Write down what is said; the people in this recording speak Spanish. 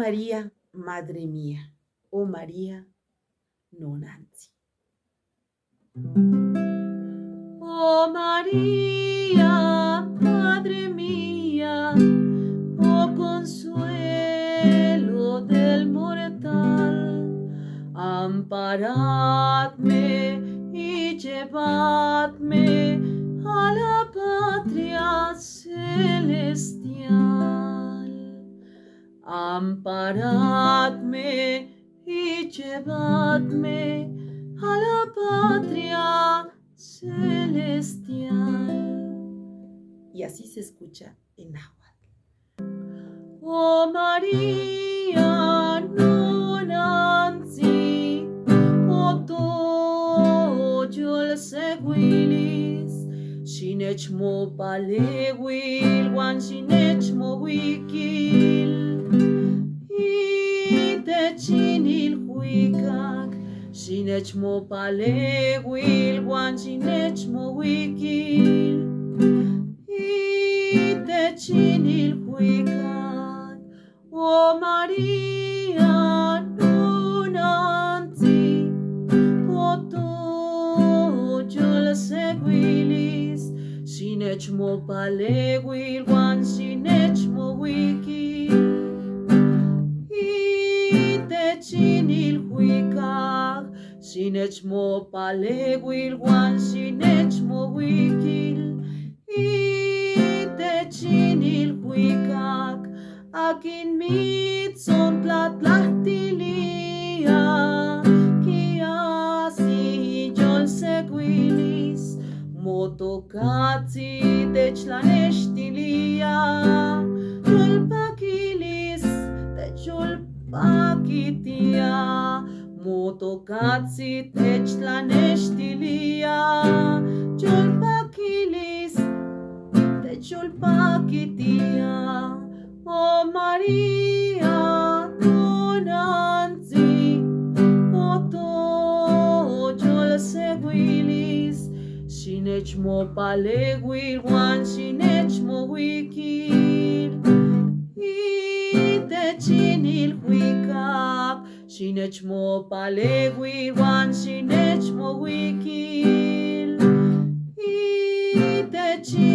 María, Madre mía, oh María, non anzi. Oh María, Madre mía, oh consuelo del mortal, amparadme y llevadme a la patria celestial. Amparadme y llevadme a la patria celestial. Y así se escucha en náhuatl. Oh María, non ansi, o yol seguilis, shinech mo palewil, wan shinech mo wikil, ite chinil huikak, shinech mo palewil, wan shinech mo wikil, ite chinil huikak. Oh María, non ansi, poto yol seguilis, shinech mo palewil, wan shinech mo wikil, ite chinil huikak, shinech mo palewil, wan shinech mo wikil, ite chinil huikak, akin mitson tlatlahtilia, kiasi yol seguilis, motokatzi techlanextilia, yolpakilis techolpakitia, motokatzi techlanextilia, yolpakilis techolpakitia. Oh María, non ansi, oto yol seguilis, shinech mo palewil, wan shinech mo wikil, ite chinil huikak, shinech mo palewil, wan shinech mo wikil, ite chinil